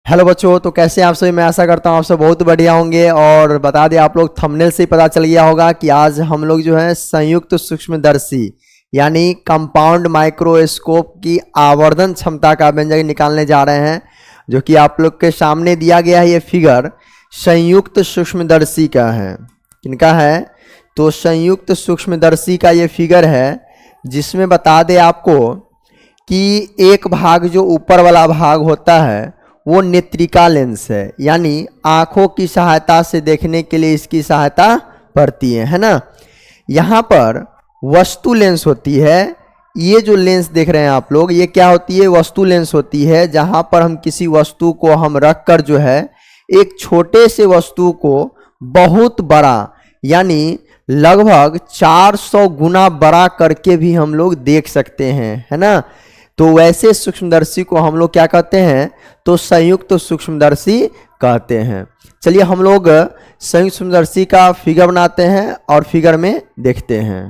Hello बच्चों, तो कैसे हैं आप सभी। मैं आशा करता हूँ आप सब बहुत बढ़िया होंगे। और बता दें, आप लोग थंबनेल से ही पता चल गया होगा कि आज हम लोग जो है संयुक्त सूक्ष्मदर्शी यानी कंपाउंड माइक्रोस्कोप की आवर्धन क्षमता का व्यंजक निकालने जा रहे हैं, जो कि आप लोग के सामने दिया गया है। ये फिगर संयुक्त सूक्ष्मदर्शी का है। किनका है? तो संयुक्त सूक्ष्मदर्शी का ये फिगर है, जिसमें बता दें आपको कि एक भाग जो ऊपर वाला भाग होता है वो नेत्रिका लेंस है, यानी आँखों की सहायता से देखने के लिए इसकी सहायता पड़ती है ना। यहाँ पर वस्तु लेंस होती है। ये जो लेंस देख रहे हैं आप लोग, ये क्या होती है? वस्तु लेंस होती है, जहाँ पर हम किसी वस्तु को हम रख कर जो है एक छोटे से वस्तु को बहुत बड़ा यानी लगभग 400 गुना बड़ा करके भी हम लोग देख सकते हैं, है ना। तो वैसे सूक्ष्मदर्शी को हम लोग क्या कहते हैं? तो संयुक्त सूक्ष्मदर्शी कहते हैं। चलिए हम लोग संयुक्त सूक्ष्मदर्शी का फिगर बनाते हैं और फिगर में देखते हैं।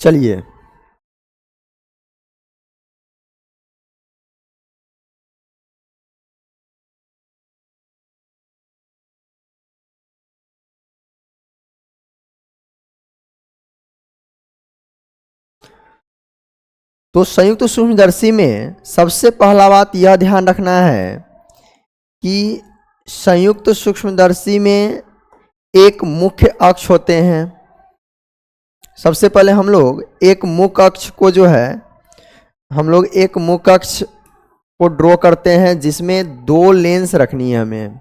चलिए तो संयुक्त सूक्ष्मदर्शी में सबसे पहला बात यह ध्यान रखना है कि संयुक्त सूक्ष्मदर्शी में एक मुख्य अक्ष होते हैं। सबसे पहले हम लोग एक मुख्य अक्ष को जो है हम लोग एक मुख्य अक्ष को ड्रॉ करते हैं, जिसमें दो लेंस रखनी है हमें।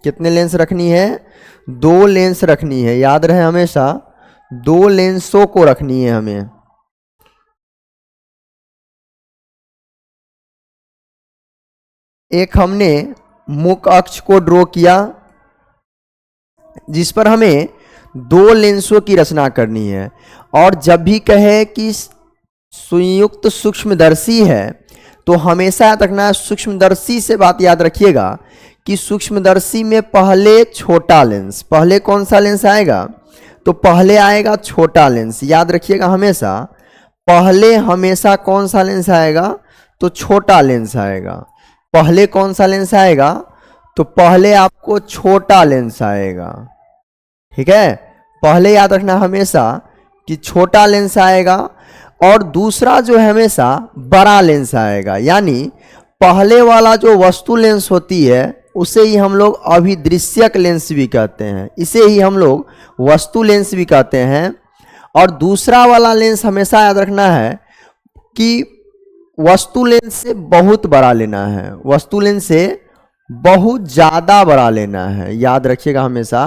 कितने लेंस रखनी है? दो लेंस रखनी है। याद रहे हमेशा, दो लेंसों को रखनी है हमें। एक हमने मुख्य अक्ष को ड्रॉ किया, जिस पर हमें दो लेंसों की रचना करनी है। और जब भी कहे कि संयुक्त सूक्ष्मदर्शी है, तो हमेशा याद रखना है, सूक्ष्मदर्शी से बात याद रखिएगा कि सूक्ष्मदर्शी में पहले छोटा लेंस, पहले कौन सा लेंस आएगा? तो पहले आएगा छोटा लेंस। याद रखिएगा हमेशा, पहले हमेशा कौन सा लेंस आएगा? तो छोटा लेंस आएगा। पहले कौन सा लेंस आएगा? तो पहले आपको छोटा लेंस आएगा। ठीक है, पहले याद रखना हमेशा कि छोटा लेंस आएगा, और दूसरा जो है हमेशा बड़ा लेंस आएगा। यानी पहले वाला जो वस्तु लेंस होती है उसे ही हम लोग अभिदृश्यक लेंस भी कहते हैं, इसे ही हम लोग वस्तु लेंस भी कहते हैं। और दूसरा वाला लेंस हमेशा याद रखना है कि वस्तु लेंस से बहुत बड़ा लेना है, वस्तु लेंस से बहुत ज़्यादा बड़ा लेना है। याद रखिएगा हमेशा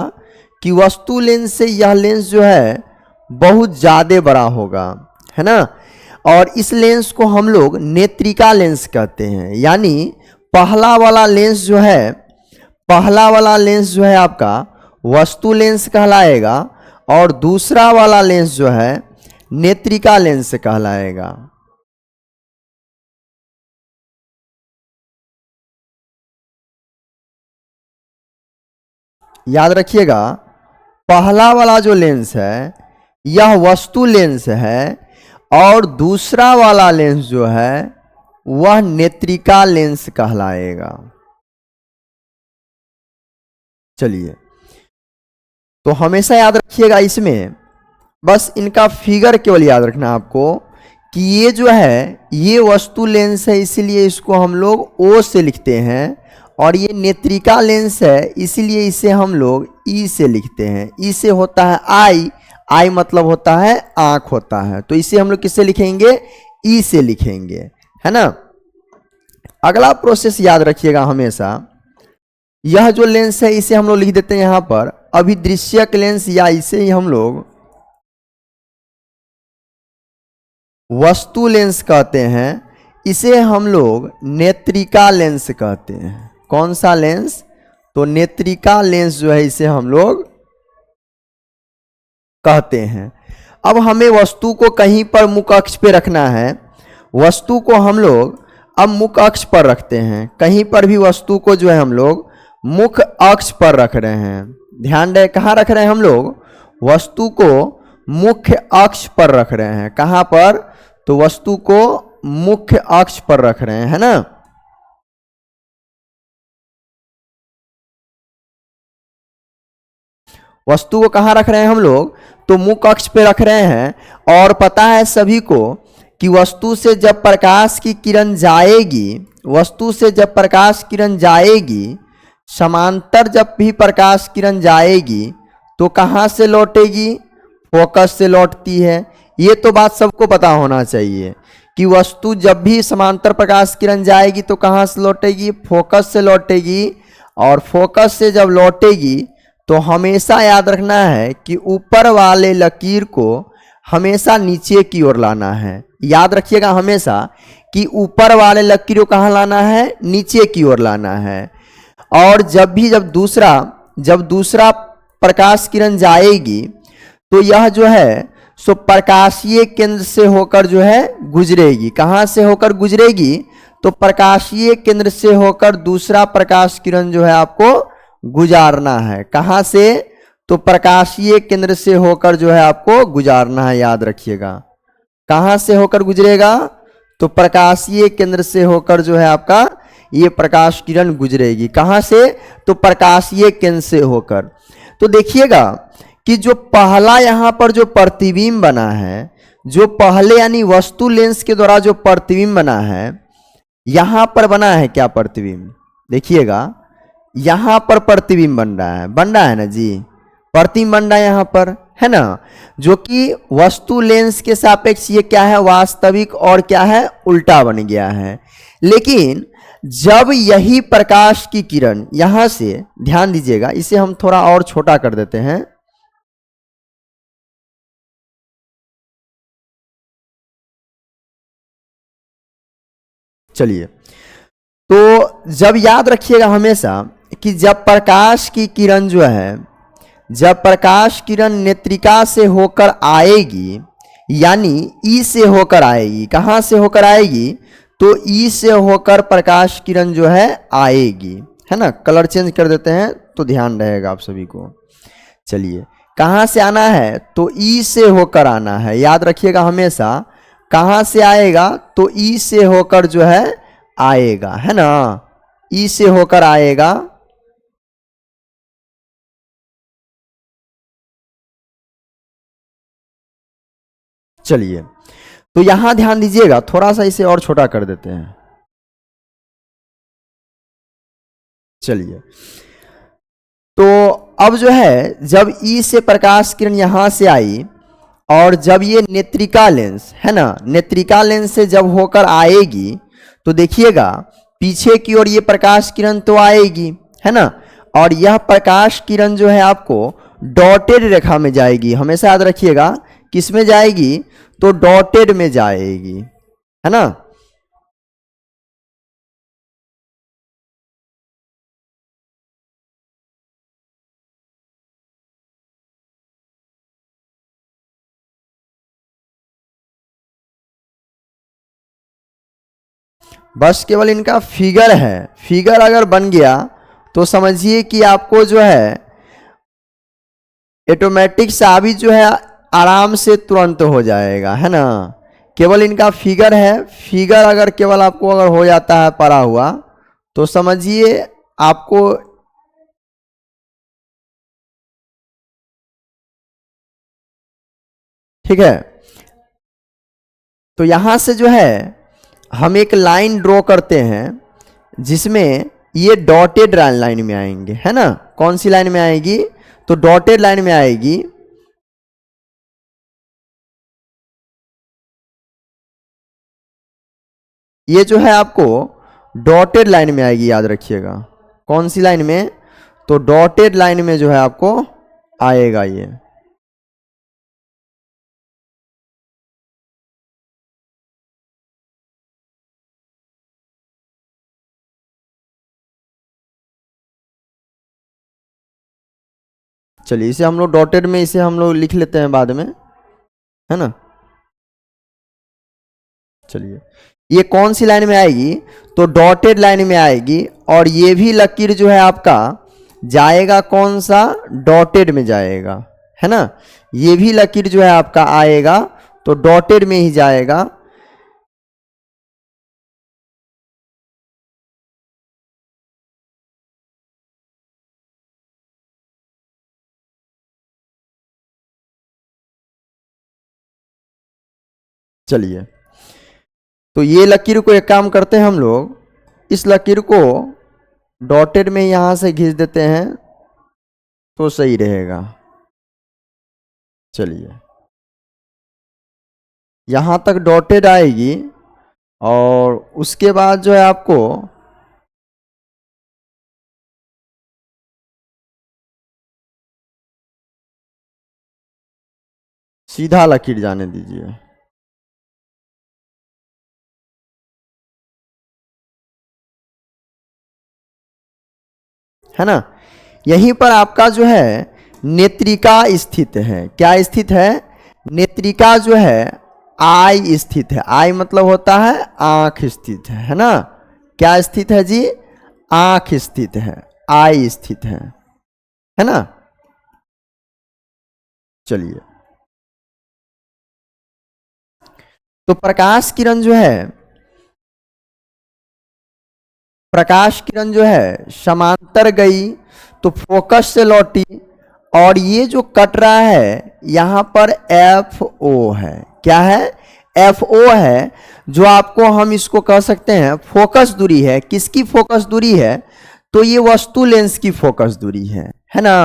कि वस्तु लेंस से यह लेंस जो है बहुत ज़्यादा बड़ा होगा, है ना। और इस लेंस को हम लोग नेत्रिका लेंस कहते हैं। यानी पहला वाला लेंस जो है, पहला वाला लेंस जो है आपका वस्तु लेंस कहलाएगा, और दूसरा वाला लेंस जो है नेत्रिका लेंस कहलाएगा। याद रखिएगा, पहला वाला जो लेंस है यह वस्तु लेंस है, और दूसरा वाला लेंस जो है वह नेत्रिका लेंस कहलाएगा। चलिए, तो हमेशा याद रखिएगा, इसमें बस इनका फिगर केवल याद रखना आपको कि ये जो है ये वस्तु लेंस है, इसीलिए इसको हम लोग ओ से लिखते हैं। और ये नेत्रिका लेंस है, इसीलिए इसे हम लोग ई से लिखते हैं। ई से होता है आई, आई मतलब होता है आंख होता है, तो इसे हम लोग किससे लिखेंगे? ई से लिखेंगे, है ना। अगला प्रोसेस याद रखिएगा हमेशा, यह जो लेंस है इसे हम लोग लिख देते हैं यहाँ पर अभिदृश्यक लेंस, या इसे ही हम लोग वस्तु लेंस कहते हैं। इसे हम लोग नेत्रिका लेंस कहते हैं। कौन सा लेंस? तो नेत्रिका लेंस जो है इसे हम लोग कहते हैं। अब हमें वस्तु को कहीं पर मुख्य अक्ष पे रखना है। वस्तु को हम लोग अब मुख्य अक्ष पर रखते हैं। कहीं पर भी वस्तु को जो है हम लोग मुख्य अक्ष पर रख रहे हैं। ध्यान रहे, कहाँ रख रहे हैं हम लोग? वस्तु को मुख्य अक्ष पर रख रहे हैं। कहाँ पर? तो वस्तु को मुख्य अक्ष पर रख रहे हैं, है ना। वस्तु को कहाँ रख रहे हैं हम लोग, तो मुख अक्ष पे रख रहे हैं। और पता है सभी को कि वस्तु से जब प्रकाश की किरण जाएगी, वस्तु से जब प्रकाश किरण जाएगी, समांतर जब भी प्रकाश किरण जाएगी तो कहाँ से लौटेगी, फोकस से लौटती है। ये तो बात सबको पता होना चाहिए कि वस्तु जब भी समांतर प्रकाश किरण जाएगी तो कहाँ से लौटेगी, फोकस से लौटेगी। और फोकस से जब लौटेगी तो हमेशा याद रखना है कि ऊपर वाले लकीर को हमेशा नीचे की ओर लाना है। याद रखिएगा हमेशा कि ऊपर वाले लकीर को कहाँ लाना है, नीचे की ओर लाना है। और जब दूसरा प्रकाश किरण जाएगी तो यह जो है सो प्रकाशीय केंद्र से होकर जो है गुजरेगी। कहाँ से होकर गुजरेगी, तो प्रकाशीय केंद्र से होकर दूसरा प्रकाश किरण जो है आपको गुजारना है। कहाँ से, तो प्रकाशीय केंद्र से होकर जो है आपको गुजारना है। याद रखिएगा कहाँ से होकर गुजरेगा, तो प्रकाशीय केंद्र से होकर जो है आपका ये प्रकाश किरण गुजरेगी। कहाँ से, तो प्रकाशीय केंद्र से होकर। तो देखिएगा कि जो पहला यहाँ पर जो प्रतिबिंब बना है, जो पहले यानी वस्तु लेंस के द्वारा जो प्रतिबिंब बना है, यहाँ पर बना है क्या प्रतिबिंब, देखिएगा यहाँ पर प्रतिबिंब बन रहा है ना जी, प्रतिबिंब बन रहा है यहाँ पर, है ना, जो कि वस्तु लेंस के सापेक्ष ये क्या है, वास्तविक और क्या है, उल्टा बन गया है। लेकिन जब यही प्रकाश की किरण यहां से, ध्यान दीजिएगा इसे हम थोड़ा और छोटा कर देते हैं, चलिए। तो जब याद रखिएगा हमेशा कि जब प्रकाश की किरण जो है, जब प्रकाश किरण नेत्रिका से होकर आएगी, यानी ई से होकर आएगी, कहाँ से होकर आएगी, तो ई से होकर प्रकाश किरण जो है आएगी, है ना। कलर चेंज कर देते हैं तो ध्यान रहेगा आप सभी को। चलिए, कहाँ से आना है, तो ई से होकर आना है। याद रखिएगा हमेशा कहाँ से आएगा, तो ई से होकर जो है आएगा, है ना, ई से होकर आएगा। चलिए, तो यहां ध्यान दीजिएगा, थोड़ा सा इसे और छोटा कर देते हैं। चलिए, तो अब जो है जब ई से प्रकाश किरण यहां से आई और जब ये नेत्रिका लेंस है ना, नेत्रिका लेंस से जब होकर आएगी तो देखिएगा पीछे की ओर ये प्रकाश किरण तो आएगी, है ना, और यह प्रकाश किरण जो है आपको डॉटेड रेखा में जाएगी। हमेशा याद रखिएगा किस में जाएगी, तो डॉटेड में जाएगी, है ना। बस केवल इनका फिगर है, फिगर अगर बन गया तो समझिए कि आपको जो है ऑटोमेटिक साबित जो है आराम से तुरंत हो जाएगा, है ना। केवल इनका फिगर है, फिगर अगर केवल आपको अगर हो जाता है पड़ा हुआ तो समझिए आपको, ठीक है। तो यहां से जो है हम एक लाइन ड्रॉ करते हैं जिसमें ये डॉटेड लाइन में आएंगे, है ना। कौन सी लाइन में आएगी, तो डॉटेड लाइन में आएगी। ये जो है आपको डॉटेड लाइन में आएगी, याद रखिएगा। कौन सी लाइन में, तो डॉटेड लाइन में जो है आपको आएगा ये। चलिए, इसे हम लोग डॉटेड में इसे हम लोग लिख लेते हैं बाद में, है ना। चलिए, ये कौन सी लाइन में आएगी, तो डॉटेड लाइन में आएगी। और ये भी लकीर जो है आपका जाएगा कौन सा, डॉटेड में जाएगा, है ना। ये भी लकीर जो है आपका आएगा तो डॉटेड में ही जाएगा। चलिए, तो ये लकीर को एक काम करते हैं हम लोग, इस लकीर को डॉटेड में यहां से खींच देते हैं तो सही रहेगा। चलिए, यहां तक डॉटेड आएगी और उसके बाद जो है आपको सीधा लकीर जाने दीजिए। है ना, यहीं पर आपका जो है नेत्रिका स्थित है। क्या स्थित है? नेत्रिका जो है आई स्थित है। आई मतलब होता है आंख स्थित है ना। क्या स्थित है जी? आंख स्थित है, आई स्थित है ना। चलिए, तो प्रकाश किरण जो है, प्रकाश किरण जो है समांतर गई तो फोकस से लौटी, और ये जो कट रहा है यहां पर FO है। क्या है? FO है, जो आपको हम इसको कह सकते हैं फोकस दूरी है। किसकी फोकस दूरी है? तो ये वस्तु लेंस की फोकस दूरी है ना।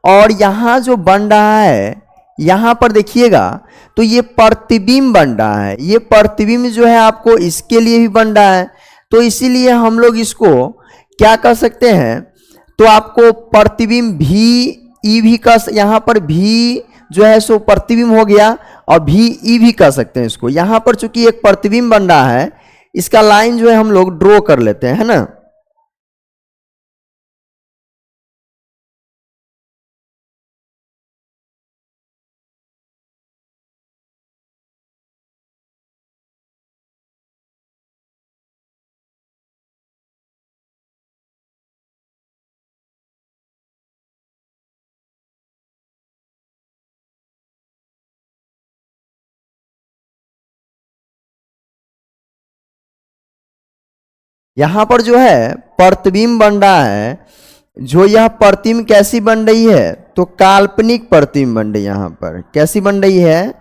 और यहां जो बन रहा है, यहां पर देखिएगा तो ये प्रतिबिंब बन रहा है। ये प्रतिबिंब जो है आपको इसके लिए भी बन रहा है, तो इसीलिए हम लोग इसको क्या कर सकते हैं, तो आपको प्रतिबिंब भी ई भी का, यहां पर भी जो है सो प्रतिबिंब हो गया, और भी ई भी कर सकते हैं इसको। यहां पर चूंकि एक प्रतिबिंब बन रहा है, इसका लाइन जो है हम लोग ड्रॉ कर लेते हैं, है ना। यहां पर जो है प्रतिबिंब बन रहा है, जो यह प्रतिबिंब कैसी बन रही है, तो काल्पनिक प्रतिबिंब बन रही है। यहां पर कैसी बन रही है,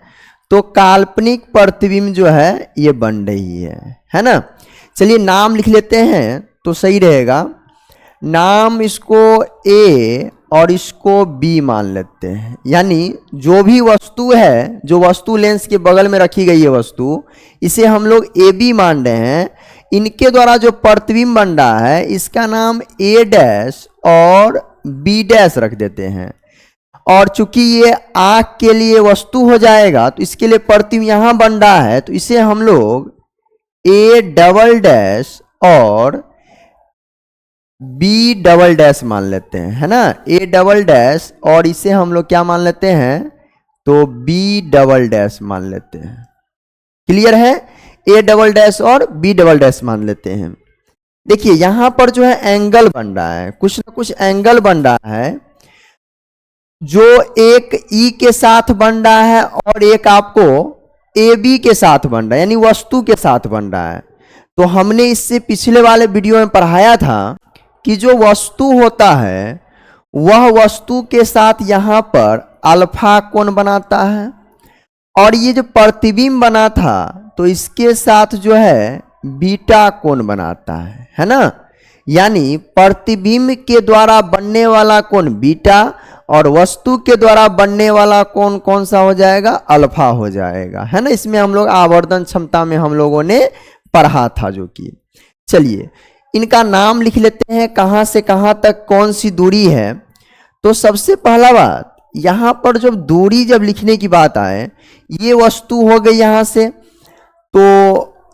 तो काल्पनिक प्रतिबिंब जो है ये बन रही है ना। चलिए, नाम लिख लेते हैं तो सही रहेगा। नाम इसको A और इसको B मान लेते हैं। यानी जो भी वस्तु है, जो वस्तु लेंस के बगल में रखी गई है वस्तु, इसे हम लोग AB मान रहे हैं। इनके द्वारा जो प्रतिबिंब बन रहा है, इसका नाम A' और B' रख देते हैं। और चूंकि ये आंख के लिए वस्तु हो जाएगा, तो इसके लिए प्रतिबिंब यहां बन रहा है, तो इसे हम लोग A" और B" मान लेते हैं, है ना। A" और इसे हम लोग क्या मान लेते हैं, तो B" मान लेते हैं। क्लियर है? A" और B" मान लेते हैं। देखिए, यहां पर जो है एंगल बन रहा है, कुछ ना कुछ एंगल बन रहा है, जो एक E के साथ बन रहा है और एक आपको AB के साथ बन रहा है, यानी वस्तु के साथ बन रहा है। तो हमने इससे पिछले वाले वीडियो में पढ़ाया था कि जो वस्तु होता है वह वस्तु के साथ यहां पर अल्फा कोण बनाता है, और ये जो प्रतिबिंब बना था तो इसके साथ जो है बीटा कोण बनाता है ना। यानी प्रतिबिंब के द्वारा बनने वाला कोण बीटा, और वस्तु के द्वारा बनने वाला कोण कौन सा हो जाएगा, अल्फा हो जाएगा, है ना। इसमें हम लोग आवर्धन क्षमता में हम लोगों ने पढ़ा था जो कि। चलिए, इनका नाम लिख लेते हैं, कहां से कहां तक कौन सी दूरी है। तो सबसे पहला बात, यहां पर जब दूरी जब लिखने की बात आए, ये वस्तु हो गई यहां से, तो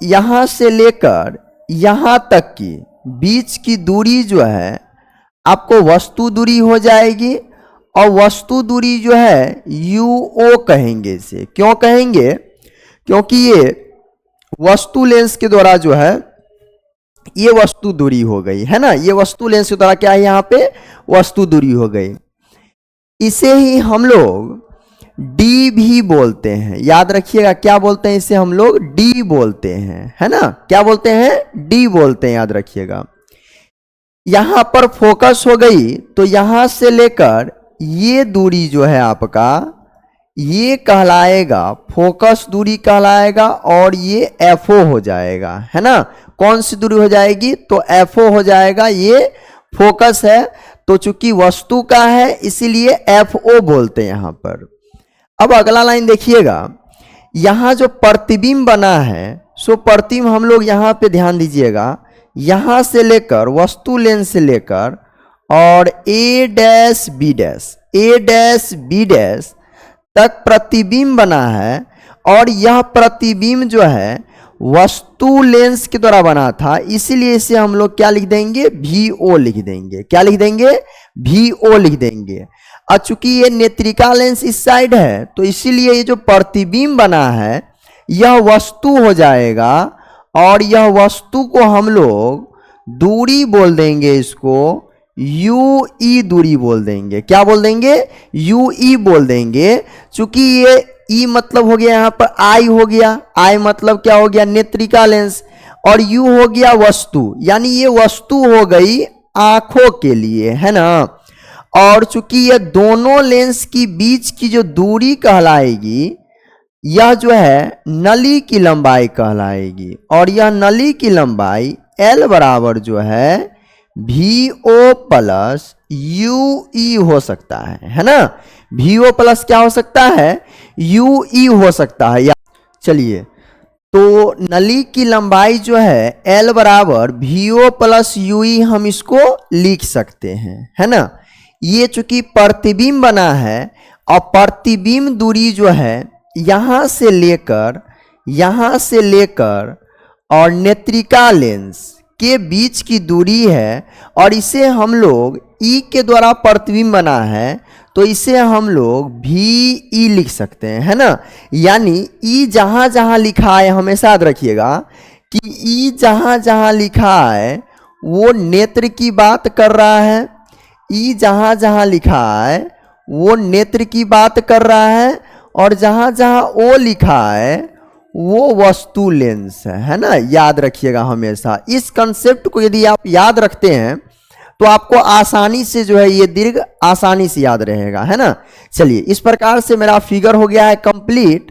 यहां से लेकर यहां तक की बीच की दूरी जो है आपको वस्तु दूरी हो जाएगी, और वस्तु दूरी जो है UO कहेंगे इसे। क्यों कहेंगे? क्योंकि ये वस्तु लेंस के द्वारा जो है ये वस्तु दूरी हो गई, है ना। ये वस्तु लेंस के द्वारा क्या है, यहाँ पे वस्तु दूरी हो गई। इसे ही हम लोग D भी बोलते हैं। याद रखिएगा, क्या बोलते हैं इसे हम लोग? D बोलते हैं, है ना। क्या बोलते हैं? D बोलते हैं, याद रखिएगा। यहां पर फोकस हो गई, तो यहां से लेकर ये दूरी जो है आपका, ये कहलाएगा फोकस दूरी कहलाएगा और ये FO हो जाएगा, है ना। कौन सी दूरी हो जाएगी, तो FO हो जाएगा, ये फोकस है, तो चूंकि वस्तु का है इसीलिए FO बोलते हैं यहां पर। अब अगला लाइन देखिएगा, यहां जो प्रतिबिंब बना है, सो प्रतिबिंब हम लोग यहां पे ध्यान दीजिएगा, यहां से लेकर वस्तु लेंस से लेकर और A डैश B डैश तक प्रतिबिंब बना है, और यह प्रतिबिंब जो है वस्तु लेंस के द्वारा बना था, इसीलिए इसे हम लोग क्या लिख देंगे, VO लिख देंगे। क्या लिख देंगे, VO लिख देंगे। और चूंकि ये नेत्रिका लेंस इस साइड है, तो इसीलिए ये जो प्रतिबिंब बना है यह वस्तु हो जाएगा, और यह वस्तु को हम लोग दूरी बोल देंगे, इसको UE दूरी बोल देंगे। क्या बोल देंगे, UE बोल देंगे। चूंकि ये E मतलब हो गया यहाँ पर I हो गया, I मतलब क्या हो गया, नेत्रिका लेंस, और U हो गया वस्तु, यानी ये वस्तु हो गई आंखों के लिए, है ना। और चूंकि ये दोनों लेंस की बीच की जो दूरी कहलाएगी, यह जो है नली की लंबाई कहलाएगी, और यह नली की लंबाई L बराबर जो है VO प्लस UE हो सकता है ना। VO प्लस क्या हो सकता है, UE हो सकता है। या चलिए, तो नली की लंबाई जो है L बराबर VO प्लस UE हम इसको लिख सकते हैं, है ना। ये चूंकि प्रतिबिंब बना है, और प्रतिबिंब दूरी जो है यहां से लेकर और नेत्रिका लेंस के बीच की दूरी है, और इसे हम लोग E के द्वारा प्रतिबिंब बना है, तो इसे हम लोग VE लिख सकते हैं, है ना। यानी E जहां जहां लिखा है, हमेशा याद रखिएगा कि E जहां जहां लिखा है वो नेत्र की बात कर रहा है, E जहां जहां लिखा है वो नेत्र की बात कर रहा है, और जहां जहां O लिखा है वो वस्तु लेंस है ना। याद रखिएगा हमेशा इस कंसेप्ट को, यदि आप याद रखते हैं तो आपको आसानी से जो है ये दीर्घ आसानी से याद रहेगा, है ना। चलिए, इस प्रकार से मेरा फिगर हो गया है कंप्लीट।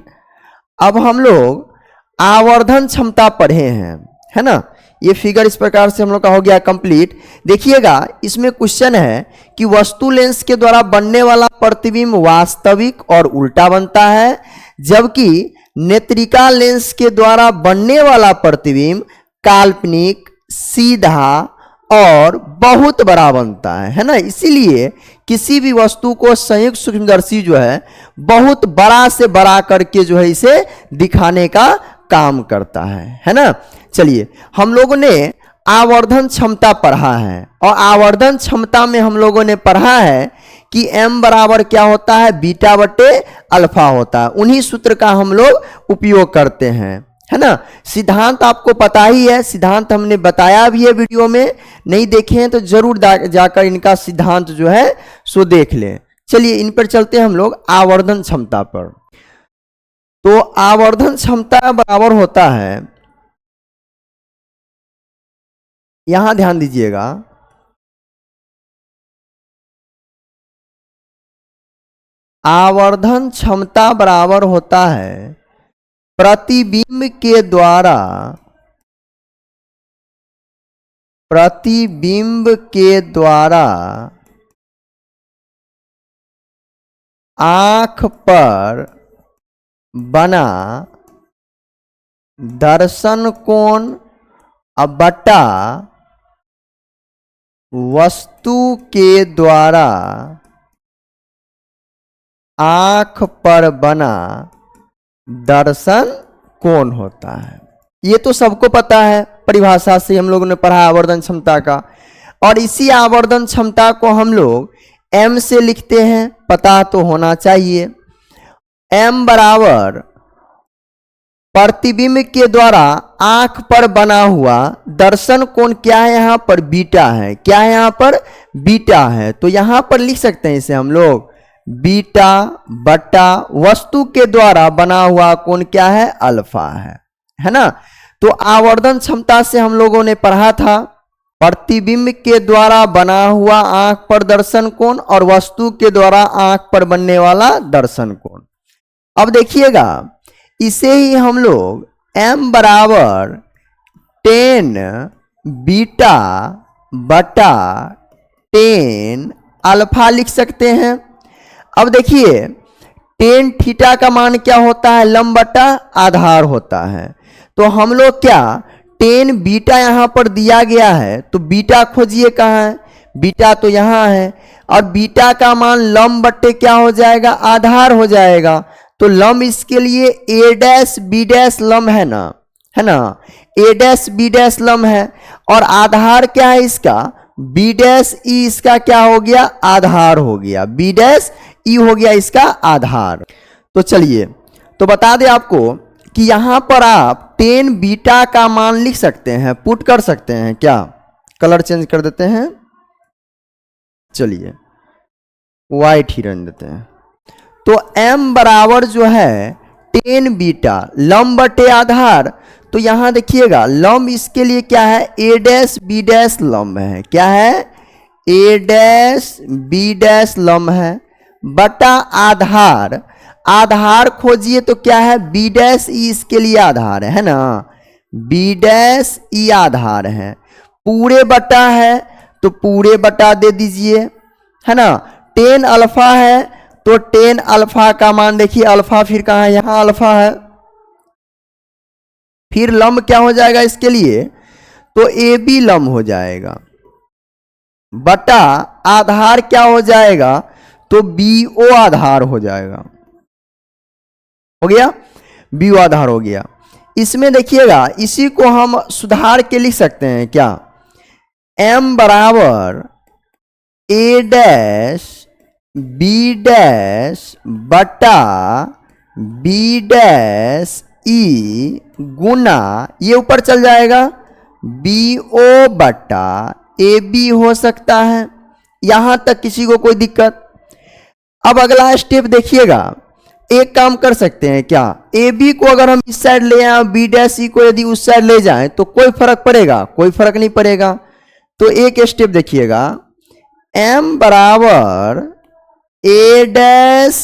अब हम लोग आवर्धन क्षमता पढ़े हैं, है ना। ये फिगर इस प्रकार से हम लोग का हो गया कंप्लीट। देखिएगा, इसमें क्वेश्चन है कि वस्तु लेंस के द्वारा बनने वाला प्रतिबिंब वास्तविक और उल्टा बनता है, जबकि नेत्रिका लेंस के द्वारा बनने वाला प्रतिबिंब काल्पनिक, सीधा और बहुत बड़ा बनता है ना। इसीलिए किसी भी वस्तु को संयुक्त सूक्ष्मदर्शी जो है बहुत बड़ा से बड़ा करके जो है इसे दिखाने का काम करता है ना। चलिए, हम लोगों ने आवर्धन क्षमता पढ़ा है, और आवर्धन क्षमता में हम लोगों ने पढ़ा है कि m बराबर क्या होता है, बीटा बटे अल्फा होता है। उन्हीं सूत्र का हम लोग उपयोग करते हैं, है ना। सिद्धांत आपको पता ही है, सिद्धांत हमने बताया भी है वीडियो में, नहीं देखे हैं तो जरूर जाकर इनका सिद्धांत जो है सो देख लें। चलिए, इन पर चलते हैं हम लोग आवर्धन क्षमता पर। तो आवर्धन क्षमता बराबर होता है, यहां ध्यान दीजिएगा, आवर्धन क्षमता बराबर होता है प्रतिबिंब के द्वारा आंख पर बना दर्शन कोण बटा वस्तु के द्वारा आंख पर बना दर्शन कोण होता है। ये तो सबको पता है, परिभाषा से हम लोगों ने पढ़ा आवर्धन क्षमता का। और इसी आवर्धन क्षमता को हम लोग m से लिखते हैं, पता तो होना चाहिए। m बराबर प्रतिबिंब के द्वारा आंख पर बना हुआ दर्शन कोण क्या है, यहां पर बीटा है। क्या है, यहां पर बीटा है। तो यहां पर लिख सकते हैं इसे हम लोग बीटा बटा वस्तु के द्वारा बना हुआ कोण क्या है, अल्फा है ना। तो आवर्धन क्षमता से हम लोगों ने पढ़ा था प्रतिबिंब के द्वारा बना हुआ आंख पर दर्शन कोण और वस्तु के द्वारा आंख पर बनने वाला दर्शन कोण। अब देखिएगा, इसे ही हम लोग m बराबर 10 बीटा बटा 10 अल्फा लिख सकते हैं। अब देखिए 10 थीटा का मान क्या होता है, लंब बटा आधार होता है। तो हम लोग क्या 10 बीटा यहां पर दिया गया है, तो बीटा खोजिए कहाँ है, बीटा तो यहां है, और बीटा का मान लंब बटे क्या हो जाएगा, आधार हो जाएगा। तो लंब इसके लिए a डैश b डैश लंब है ना, है ना, a डैश b डैश लंब है, और आधार क्या है इसका, b डैश e इसका क्या हो गया, आधार हो गया, b डैश e हो गया इसका आधार। तो चलिए, तो बता दें आपको कि यहां पर आप 10 बीटा का मान लिख सकते हैं, पुट कर सकते हैं क्या, कलर चेंज कर देते हैं, चलिए वाइट ही रहने देते हैं। तो m बराबर जो है 10 बीटा लंब बटे आधार, तो यहां देखिएगा लंब इसके लिए क्या है, a डैश b डैश लंब है, क्या है, a डैश b डैश लंब है, बटा आधार, आधार खोजिए तो क्या है, b डैश e इसके लिए आधार है ना, b डैश e आधार है, पूरे बटा है तो पूरे बटा दे दीजिए, है ना, 10 अल्फा है तो 10 अल्फा का मान देखिए, अल्फा फिर कहाँ है, यहां अल्फा है, फिर लंब क्या हो जाएगा इसके लिए, तो ए बी लंब हो जाएगा, बटा आधार क्या हो जाएगा, तो बी ओ आधार हो जाएगा, हो गया, बी ओ आधार हो गया। इसमें देखिएगा इसी को हम सुधार के लिख सकते हैं क्या, m बराबर a डैश b डैश बटा b डैश e गुना, ये ऊपर चल जाएगा, बी ओ बटा ए बी हो सकता है, यहां तक किसी को कोई दिक्कत। अब अगला स्टेप देखिएगा, एक काम कर सकते हैं क्या, ए बी को अगर हम इस साइड ले आए, बी डैश ई को यदि उस साइड ले जाएं तो कोई फर्क पड़ेगा, कोई फर्क नहीं पड़ेगा। तो एक स्टेप देखिएगा, m बराबर a डैश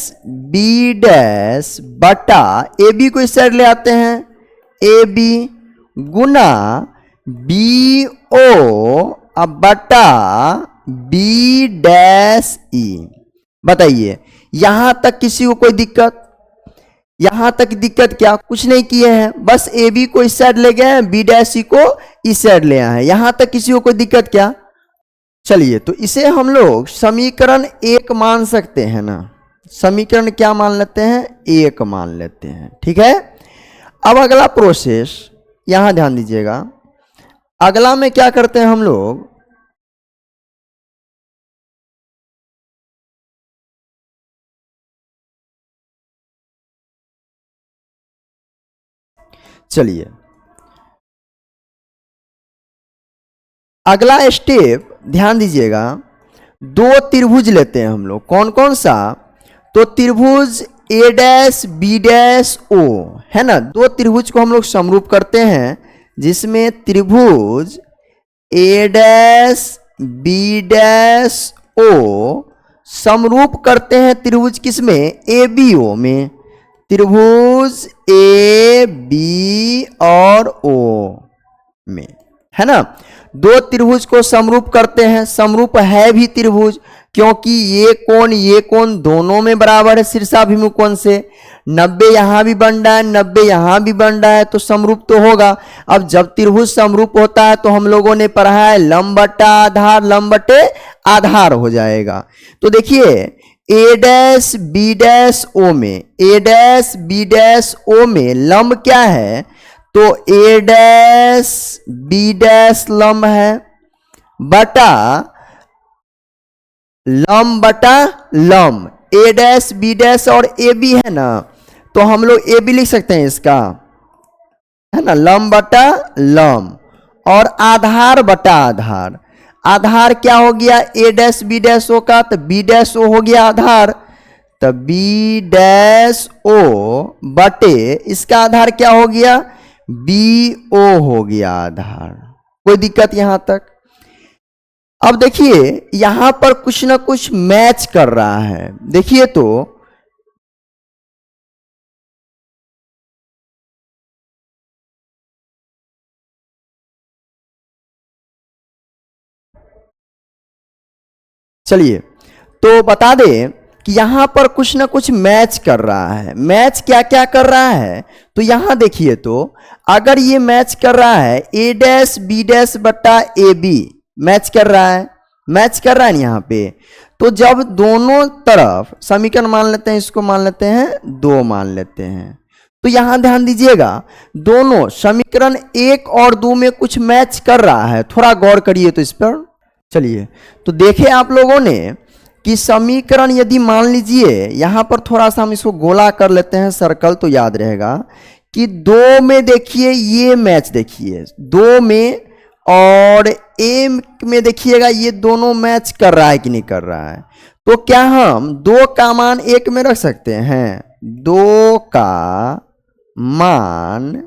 b डैश बटा ए बी को इस साइड ले आते हैं, A B Guna B O अब बटा बी डैश ई। बताइए यहां तक किसी को कोई दिक्कत, यहां तक दिक्कत क्या, कुछ नहीं किए हैं, बस ए बी को इस साइड ले गए हैं, बी डैश सी को इस साइड ले आए हैं, यहां तक किसी को कोई दिक्कत क्या। चलिए तो इसे हम लोग समीकरण 1 मान सकते हैं ना, समीकरण क्या मान लेते हैं, 1 मान लेते हैं, ठीक है। अब अगला प्रोसेस यहां ध्यान दीजिएगा, अगला में क्या करते हैं हम लोग, चलिए अगला स्टेप ध्यान दीजिएगा, 2 त्रिभुज लेते हैं हम लोग, कौन कौन सा, तो त्रिभुज ए डैश बी डैश ओ है ना, 2 त्रिभुज को हम लोग समरूप करते हैं, जिसमें त्रिभुज ए डैश बी डैश ओ समरूप करते हैं त्रिभुज किसमें, ए बी ओ में, त्रिभुज ए बी और ओ में, है ना। 2 त्रिभुज को समरूप करते हैं, समरूप है भी त्रिभुज, क्योंकि ये कोण दोनों में बराबर है शीर्षाभिमुख कोण से, 90 यहां भी बन रहा है, 90 यहां भी बन रहा है, तो समरूप तो होगा। अब जब त्रिभुज समरूप होता है तो हम लोगों ने पढ़ा है लंब बटा आधार, लंब बटे आधार हो जाएगा। तो देखिए ए डैश बी डैश ओ में, ए डैश बी डैश ओ में लंब क्या है, तो ए डैश बी डैश लंब है, बटा लंब बटा लंब, ए डैश बी डैश और ए बी है ना, तो हम लोग ए बी लिख सकते हैं इसका, है ना, लंब बटा लंब, और आधार बटा आधार, आधार क्या हो गया, ए डैश बी डैश ओ का, तो बी डैश ओ हो गया आधार, तो बी डैश ओ बटे इसका आधार क्या हो गया, बी ओ हो गया आधार। कोई दिक्कत यहां तक। अब देखिए यहां पर कुछ ना कुछ मैच कर रहा है, देखिए तो चलिए, तो बता दें कि यहां पर कुछ ना कुछ मैच कर रहा है। मैच क्या क्या कर रहा है, तो यहां देखिए, तो अगर ये मैच कर रहा है ए डैश बी डैश बट्टा ए बी, मैच कर रहा है, मैच कर रहा है यहाँ पे, तो जब दोनों तरफ समीकरण मान लेते हैं, इसको मान लेते हैं 2 मान लेते हैं, तो यहां ध्यान दीजिएगा, दोनों समीकरण 1 और 2 में कुछ मैच कर रहा है। थोड़ा गौर करिए तो इस पर। चलिए, तो देखे आप लोगों ने कि समीकरण यदि मान लीजिए यहां पर थोड़ा सा हम इसको गोला कर लेते हैं, सर्कल, तो याद रहेगा कि 2 में देखिए ये मैच, देखिए 2 में और ए में देखिएगा ये दोनों मैच कर रहा है कि नहीं कर रहा है। तो क्या हम 2 का मान 1 में रख सकते हैं? 2 का मान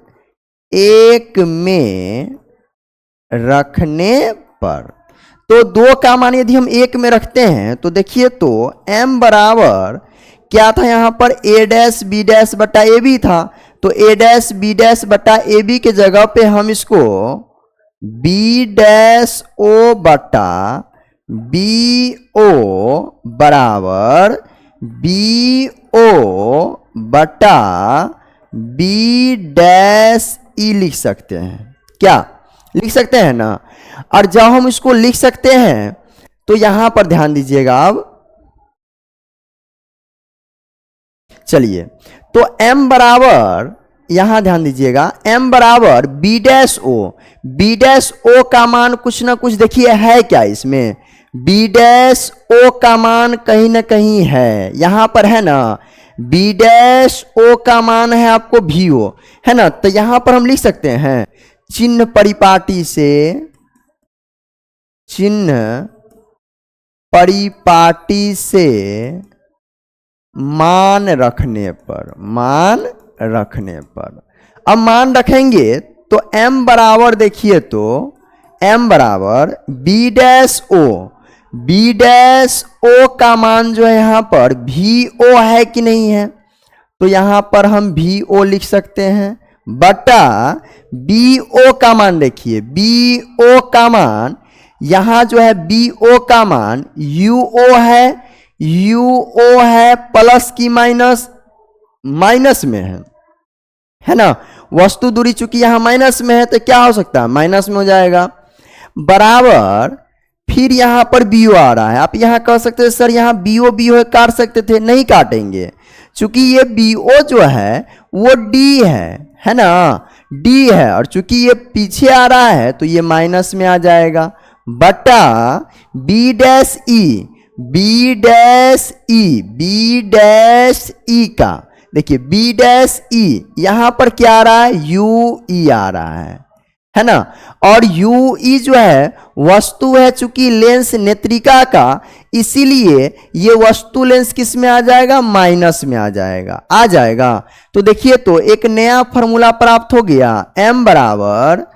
1 में रखने पर, तो 2 का मान यदि हम 1 में रखते हैं तो देखिए, तो m बराबर क्या था यहाँ पर, a डैश बी डैश बटा ए बी था, तो a डैश बी डैश बटा ए बी के जगह पे हम इसको b डैश ओ बटा बी ओ बराबर बी ओ बटा बी डैश ई लिख सकते हैं। क्या लिख सकते हैं ना? और जब हम इसको लिख सकते हैं तो यहां पर ध्यान दीजिएगा। अब चलिए, तो m बराबर, यहां ध्यान दीजिएगा, m बराबर B dash O, B dash O का मान कुछ ना कुछ देखिए है क्या इसमें, बी डैश ओ का मान कहीं ना कहीं है, यहां पर है ना, बी डैश ओ का मान है आपको भी ओ, है ना, तो यहां पर हम लिख सकते हैं चिन्ह परिपाटी से, चिन्ह परिपाटी से मान रखने पर, मान रखने पर, अब मान रखेंगे तो m बराबर देखिए, तो m बराबर B dash O, B dash O का मान जो है यहां पर भी ओ है कि नहीं है, तो यहां पर हम भी ओ लिख सकते हैं, बटा बी ओ का मान देखिए, बी ओ का मान यहां जो है बी ओ का मान यू ओ है प्लस की माइनस, माइनस में है ना, वस्तु दूरी चूंकि यहां माइनस में है तो क्या हो सकता है, माइनस में हो जाएगा, बराबर फिर यहां पर बी ओ आ रहा है। आप यहां कह सकते थे सर यहां बी ओ काट सकते थे, नहीं काटेंगे, चूंकि ये बी ओ जो है वो डी है ना, डी है, और चूंकि ये पीछे आ रहा है तो ये माइनस में आ जाएगा, बटा B dash E, B dash E, B dash E का देखिए बी डैश ई यहां पर क्या आ रहा है, यू ई आ रहा है ना, और यू ई जो है वस्तु है, चूंकि लेंस नेत्रिका का, इसीलिए ये वस्तु लेंस किस में आ जाएगा, माइनस में आ जाएगा। तो देखिए, तो एक नया फॉर्मूला प्राप्त हो गया, m बराबर,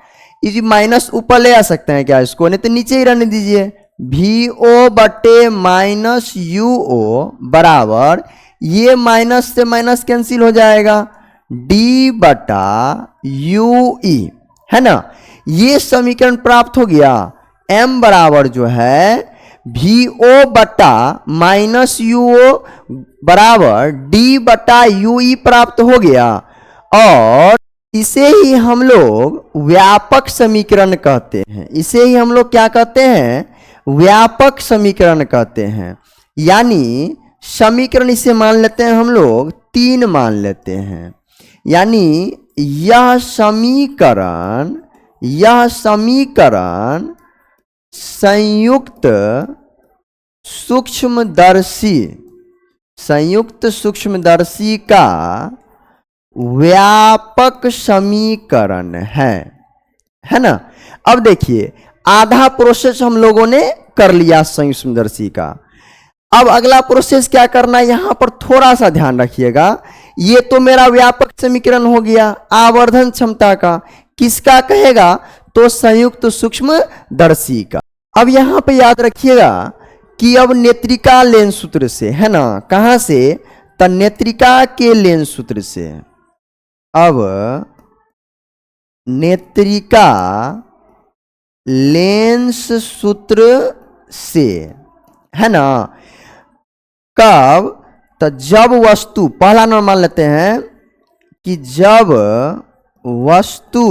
इस माइनस ऊपर ले आ सकते हैं क्या इसको, नहीं तो नीचे ही रहने दीजिए, भी ओ बटे माइनस यू ओ बराबर, ये माइनस से माइनस कैंसिल हो जाएगा, डी बटा यू ई, है ना, ये समीकरण प्राप्त हो गया। m बराबर जो है भी ओ बटा माइनस यू ओ बराबर डी बटा यू ई प्राप्त हो गया, और इसे ही हम लोग व्यापक समीकरण कहते हैं, इसे ही हम लोग क्या कहते हैं, व्यापक समीकरण कहते हैं। यानी समीकरण इसे मान लेते हैं हम लोग 3 मान लेते हैं, यानी यह समीकरण संयुक्त सूक्ष्मदर्शी का व्यापक समीकरण है ना। अब देखिए, आधा प्रोसेस हम लोगों ने कर लिया सूक्ष्मदर्शी का, अब अगला प्रोसेस क्या करना है, यहां पर थोड़ा सा ध्यान रखिएगा, ये तो मेरा व्यापक समीकरण हो गया आवर्धन क्षमता का, किसका कहेगा, तो संयुक्त सूक्ष्मदर्शी का। अब यहां पे याद रखिएगा कि अब नेत्रिका लेंस सूत्र से, है ना, कहां से, तो नेत्रिका के लेंस सूत्र से, अब नेत्रिका लेंस सूत्र से, है ना। कब? तो जब वस्तु, पहला नंबर मान लेते हैं कि जब वस्तु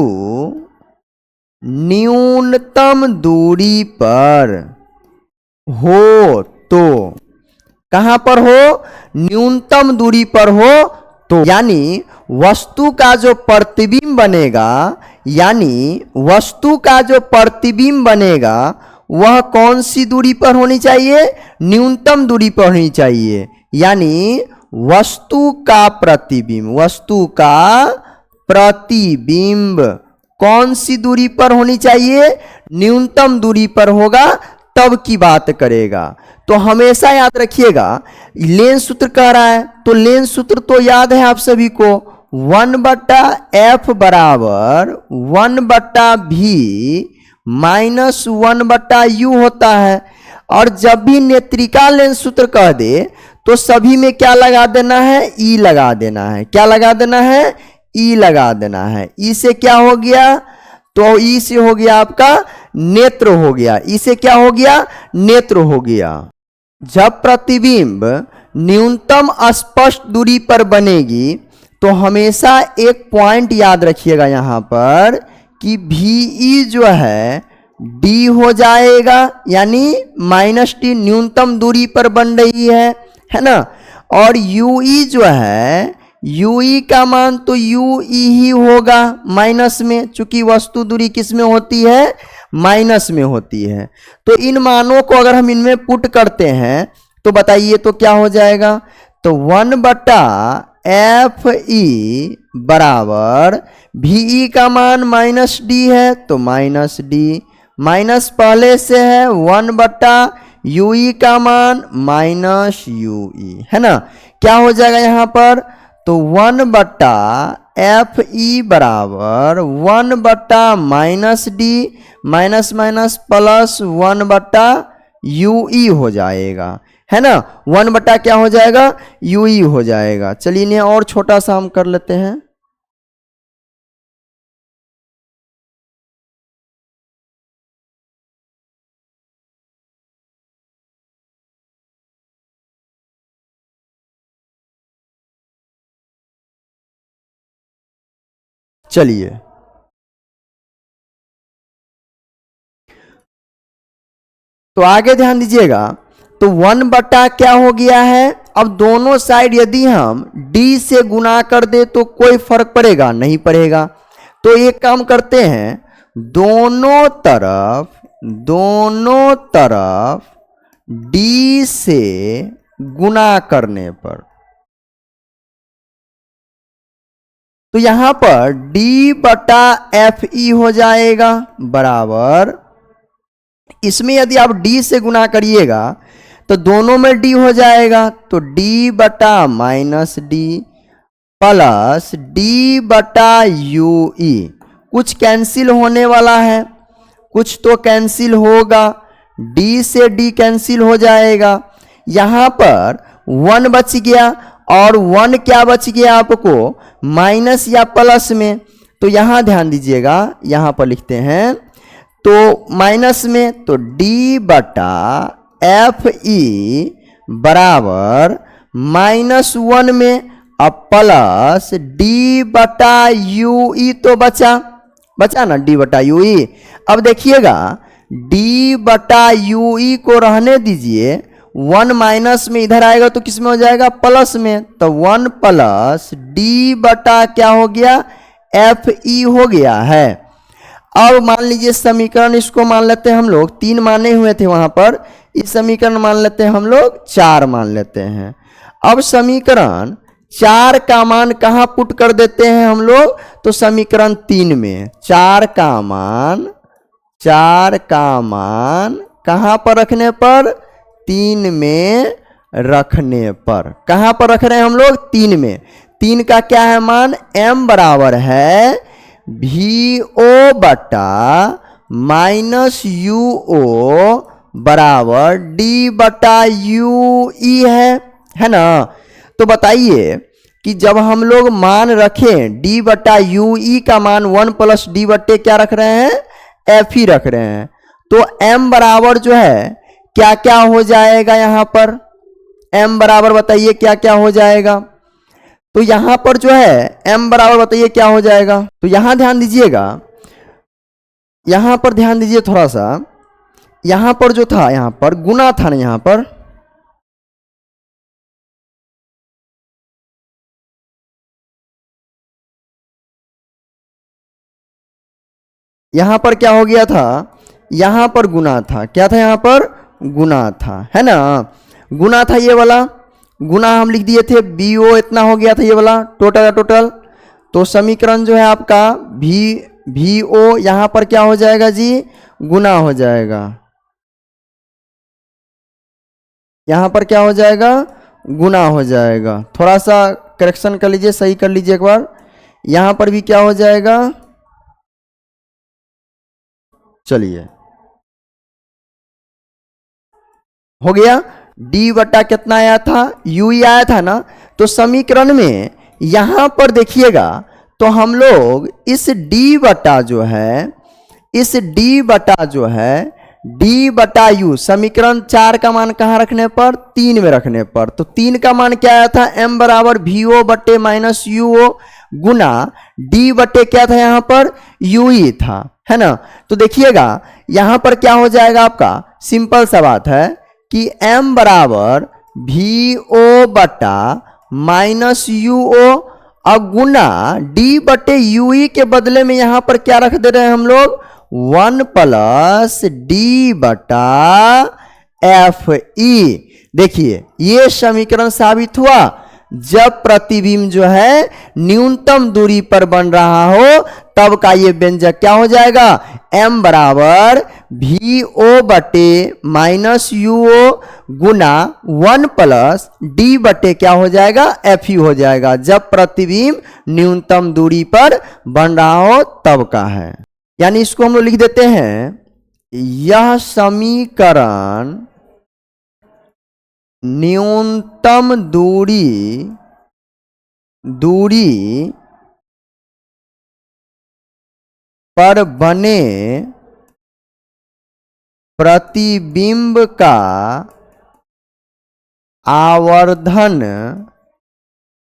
न्यूनतम दूरी पर हो, तो कहां पर हो? न्यूनतम दूरी पर हो तो, यानी वस्तु का जो प्रतिबिंब बनेगा, यानी वस्तु का जो प्रतिबिंब बनेगा वह कौन सी दूरी पर होनी चाहिए? न्यूनतम दूरी पर होनी चाहिए। यानी वस्तु का प्रतिबिंब, वस्तु का प्रतिबिंब कौन सी दूरी पर होनी चाहिए? न्यूनतम दूरी पर होगा तब की बात करेगा। तो हमेशा याद रखिएगा, लेंस सूत्र कह रहा है तो लेंस सूत्र तो याद है आप सभी को, 1/f बराबर 1/v माइनस 1/u होता है। और जब भी नेत्रिका लेंस सूत्र कह दे तो सभी में क्या लगा देना है? ई लगा देना है। क्या लगा देना है? ई लगा देना है। ई से क्या हो गया? तो ई से हो गया आपका नेत्र हो गया। ई से क्या हो गया? नेत्र हो गया। जब प्रतिबिंब न्यूनतम स्पष्ट दूरी पर बनेगी तो हमेशा एक पॉइंट याद रखिएगा यहां पर कि VE जो है D हो जाएगा, यानी -t न्यूनतम दूरी पर बन रही है ना। और UE जो है, UE का मान तो UE ही होगा माइनस में, चूंकि वस्तु दूरी किस में होती है? माइनस में होती है। तो इन मानों को अगर हम इनमें पुट करते हैं तो बताइए तो क्या हो जाएगा? तो 1/FE बराबर VE का मान -d है तो -d, माइनस पहले से है 1/UE का मान -UE, है ना। क्या हो जाएगा यहां पर? तो 1/FE बराबर 1/-d minus minus plus 1/UE हो जाएगा, है ना। 1/ क्या हो जाएगा? UE हो जाएगा। चलिए इन्हें और छोटा सा हम कर लेते हैं। चलिए तो आगे ध्यान दीजिएगा। तो 1/ क्या हो गया है? अब दोनों साइड यदि हम d से गुना कर दे तो कोई फर्क पड़ेगा? नहीं पड़ेगा। तो एक काम करते हैं, दोनों तरफ d से गुना करने पर, तो यहां पर d/FE हो जाएगा बराबर, इसमें यदि आप d से गुना करिएगा तो दोनों में d हो जाएगा, तो d/-d प्लस d/UE। कुछ कैंसिल होने वाला है, कुछ तो कैंसिल होगा, d से d कैंसिल हो जाएगा। यहां पर 1 बच गया और 1 क्या बच गया आपको? माइनस या प्लस में। तो यहां ध्यान दीजिएगा, यहां पर लिखते हैं तो माइनस में, तो d/FE बराबर -1 में अब प्लस d/UE तो बचा ना d/UE। अब देखिएगा d/UE को रहने दीजिए, 1 माइनस में इधर आएगा तो किस में हो जाएगा? प्लस में। तो 1 प्लस d/ क्या हो गया? FE हो गया है। अब मान लीजिए समीकरण, इसको मान लेते हैं हम लोग, 3 माने हुए थे वहां पर, इस समीकरण मान लेते हैं हम लोग 4 मान लेते हैं। अब समीकरण 4 का मान कहां पुट कर देते हैं हम लोग? तो समीकरण 3 में 4 का मान कहां पर रखने पर? 3 में रखने पर। कहां पर रख रहे हैं हम लोग? 3 में। 3 का क्या है मान? m बराबर है VO/-UO बराबर d/UE है ना। तो बताइए कि जब हम लोग मान रखें d/UE का मान 1 प्लस d/ क्या रख रहे हैं? F ही रख रहे हैं। तो m बराबर जो है क्या क्या हो जाएगा यहां पर, m बराबर बताइए क्या क्या हो जाएगा। तो यहां पर जो है m बराबर बताइए क्या हो जाएगा। तो यहां ध्यान दीजिएगा, यहां पर ध्यान दीजिए थोड़ा सा, यहां पर जो था यहां पर गुना था ना, यहां पर क्या हो गया था, यहां पर गुना था, क्या था यहां पर गुना था, है ना, गुना था ये वाला, गुना हम लिख दिए थे, बी ओ इतना हो गया था ये वाला टोटल का टोटल। तो समीकरण जो है आपका भी ओ यहां पर क्या हो जाएगा जी, गुना हो जाएगा, यहां पर क्या हो जाएगा, गुना हो जाएगा। थोड़ा सा करेक्शन कर लीजिए, सही कर लीजिए एक बार, यहां पर भी क्या हो जाएगा, चलिए हो गया। डी बटा कितना आया था, यू ही आया था ना। तो समीकरण में यहां पर देखिएगा, तो हम लोग इस डी बटा जो है, इस डी बटा जो है, डी बटा यू, समीकरण 4 का मान कहां रखने पर, 3 में रखने पर। तो 3 का मान क्या आया था, m बराबर वी ओ बटे माइनस यू ओ गुना डी बटे क्या था यहां पर, यू ही था, है ना। तो देखिएगा यहां पर क्या हो जाएगा आपका, सिंपल सा बात है कि m बराबर वी ओ बटा माइनस यू ओ और गुना डी बटे यू ई के बदले में यहां पर क्या रख दे रहे हैं हम लोग, 1 प्लस डी बटा एफ ई। देखिए ये समीकरण साबित हुआ जब प्रतिबिंब जो है न्यूनतम दूरी पर बन रहा हो, तब का ये व्यंजक क्या हो जाएगा, m बराबर वी ओ बटे माइनस यू ओ गुना 1 प्लस डी बटे क्या हो जाएगा, एफ ई हो जाएगा, जब प्रतिबिंब न्यूनतम दूरी पर बन रहा हो तब का है। यानी इसको हम लोग लिख देते हैं, यह समीकरण न्यूनतम दूरी पर बने प्रतिबिंब का आवर्धन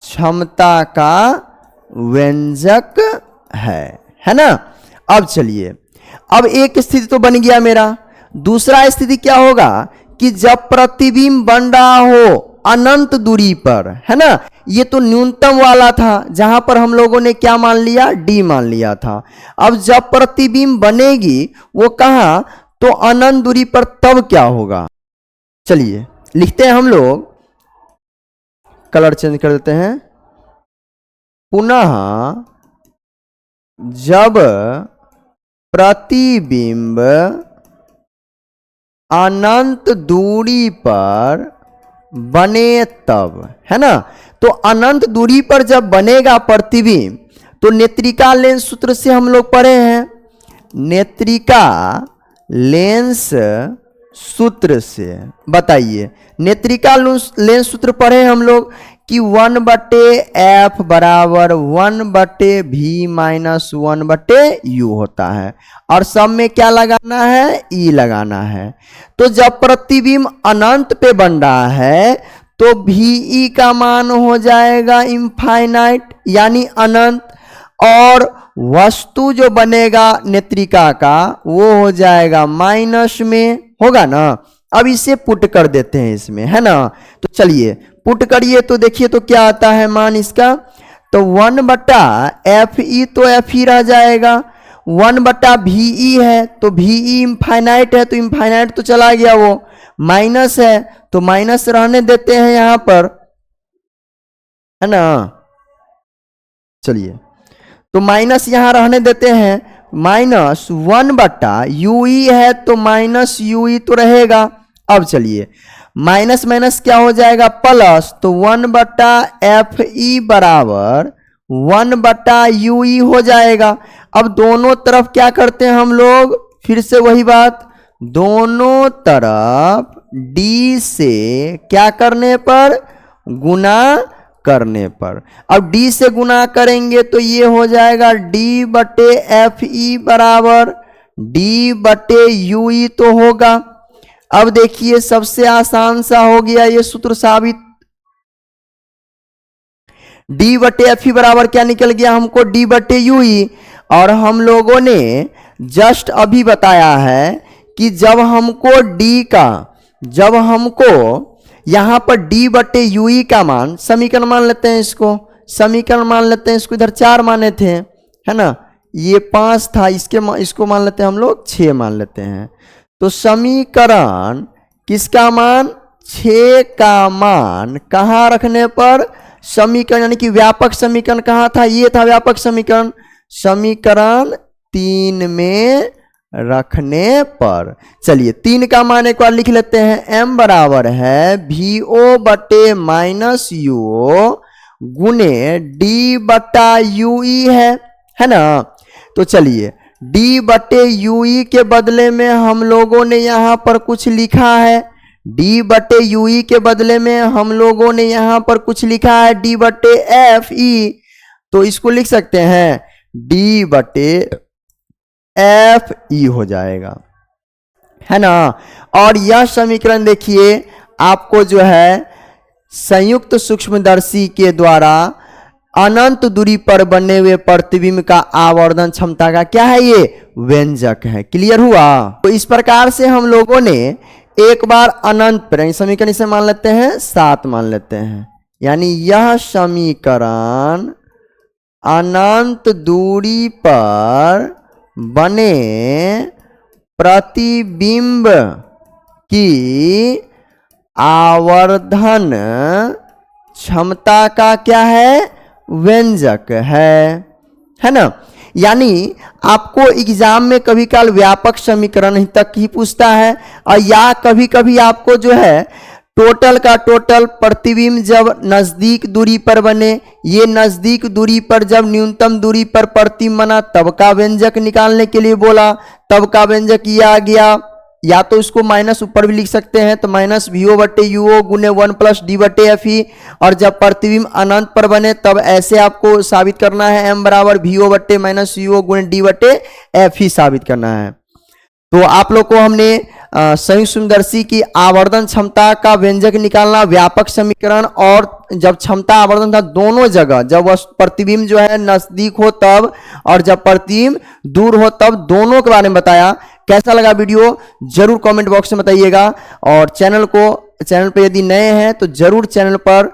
क्षमता का व्यंजक है ना। अब चलिए, अब एक स्थिति तो बन गया मेरा, दूसरा स्थिति क्या होगा कि जब प्रतिबिंब बन रहा हो अनंत दूरी पर, है ना, ये तो न्यूनतम वाला था जहां पर हम लोगों ने क्या मान लिया, डी मान लिया था। अब जब प्रतिबिंब बनेगी वो कहां, तो अनंत दूरी पर, तब क्या होगा, चलिए लिखते हैं हम लोग, कलर चेंज कर देते हैं, पुनः जब प्रतिबिंब अनंत दूरी पर बने तब, है ना। तो अनंत दूरी पर जब बनेगा प्रतिबिंब, तो नेत्रिका लेंस सूत्र से हम लोग पढ़े हैं, नेत्रिका लेंस सूत्र से, बताइए नेत्रिका लेंस सूत्र पढ़े हम लोग कि 1 बटे एफ बराबर 1 बटे भी माइनस 1 बटे यू होता है, और सब में क्या लगाना है, ई लगाना है। तो जब प्रतिबिंब अनंत पे बन रहा है तो भी ई का मान हो जाएगा इनफाइनाइट यानी अनंत, और वस्तु जो बनेगा नेत्रिका का वो हो जाएगा माइनस में, होगा ना। अब इसे पुट कर देते हैं इसमें, है ना। तो चलिए पुट करिए, तो देखिए तो क्या आता है मान इसका, तो 1 बटा एफ ई, तो एफ ई रह जाएगा, 1 बटा भी ई है, तो भी ई इनफाइनाइट है, तो इनफाइनाइट तो चला गया, वो माइनस है तो माइनस रहने देते हैं यहां पर, है ना। चलिए तो माइनस यहां रहने देते हैं, माइनस 1 बटा यू ई है तो माइनस यू ई तो रहेगा। अब चलिए माइनस माइनस क्या हो जाएगा, प्लस, तो 1 बटा एफ ई बराबर 1 बटा यू ई हो जाएगा। अब दोनों तरफ क्या करते हैं हम लोग, फिर से वही बात, दोनों तरफ डी से क्या करने पर, गुना करने पर। अब डी से गुना करेंगे तो ये हो जाएगा डी बटे एफ ई बराबर डी बटे यू ई तो होगा, अब देखिए सबसे आसान सा हो गया ये सूत्र साबित। डी बटे एफ ई बराबर क्या निकल गया हमको, डी बटे यू ई। और हम लोगों ने जस्ट अभी बताया है कि जब हमको यहां पर डी बटे यू ई का मान, समीकरण मान लेते हैं इसको, समीकरण मान लेते हैं इसको, इधर 4 माने थे, है ना, ये 5 था, इसको मान लेते हैं हम लोग 6 मान लेते हैं। तो समीकरण किसका मान, 6 का मान कहाँ रखने पर, समीकरण यानी कि व्यापक समीकरण कहाँ था, ये था व्यापक समीकरण, समीकरण 3 में रखने पर। चलिए 3 का मान एक बार लिख लेते हैं, m बराबर है VO बटे माइनस UO गुने डी बटा यूई है ना। तो चलिए डी बटे यूई के बदले में हम लोगों ने यहां पर कुछ लिखा है, डी बटे यूई के बदले में हम लोगों ने यहां पर कुछ लिखा है डी बटे एफ ई। तो इसको लिख सकते हैं डी बटे एफ ई हो जाएगा, है ना। और यह समीकरण देखिए आपको जो है संयुक्त सूक्ष्मदर्शी के द्वारा अनंत दूरी पर बने हुए प्रतिबिंब का आवर्धन क्षमता का क्या है, ये व्यंजक है। क्लियर हुआ। तो इस प्रकार से हम लोगों ने एक बार अनंत पर समीकरण इसे मान लेते हैं 7 मान लेते हैं, यानी यह समीकरण अनंत दूरी पर बने प्रतिबिंब की आवर्धन क्षमता का क्या है, व्यंजक है ना। यानी आपको एग्जाम में कभी काल व्यापक समीकरण तक ही पूछता है, और या कभी कभी आपको जो है टोटल का टोटल प्रतिबिंब जब नजदीक दूरी पर बने, ये नजदीक दूरी पर जब न्यूनतम दूरी पर प्रतिबिंब बना तब का व्यंजक निकालने के लिए बोला, तब का व्यंजक ये आ गया। या तो इसको माइनस ऊपर भी लिख सकते हैं, तो माइनस वी ओ बटे यू ओ गुने 1 प्लस डी बटे एफ ई। और जब प्रतिबिंब अनंत पर बने तब ऐसे आपको साबित करना है, एम बराबर वी ओ बटे माइनस यू ओ गुने डी बटे एफ ई साबित करना है। तो आप लोग को हमने संयुक्त सूक्ष्मदर्शी की आवर्धन क्षमता का व्यंजक निकालना, व्यापक समीकरण और जब क्षमता आवर्धन था दोनों जगह, जब वह प्रतिबिंब जो है नजदीक हो तब और जब प्रतिबिंब दूर हो तब, दोनों के बारे में बताया। कैसा लगा वीडियो जरूर कमेंट बॉक्स में बताइएगा। और चैनल पर यदि नए हैं तो जरूर चैनल पर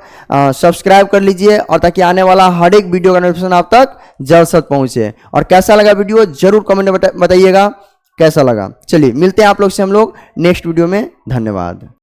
सब्सक्राइब कर लीजिए, और ताकि आने वाला हर एक वीडियो का नोटिफिकेशन आप तक जल्द से जल्द पहुंचे। और कैसा लगा वीडियो जरूर कमेंट में बताइएगा कैसा लगा। चलिए मिलते हैं आप लोग से हम लोग नेक्स्ट वीडियो में। धन्यवाद।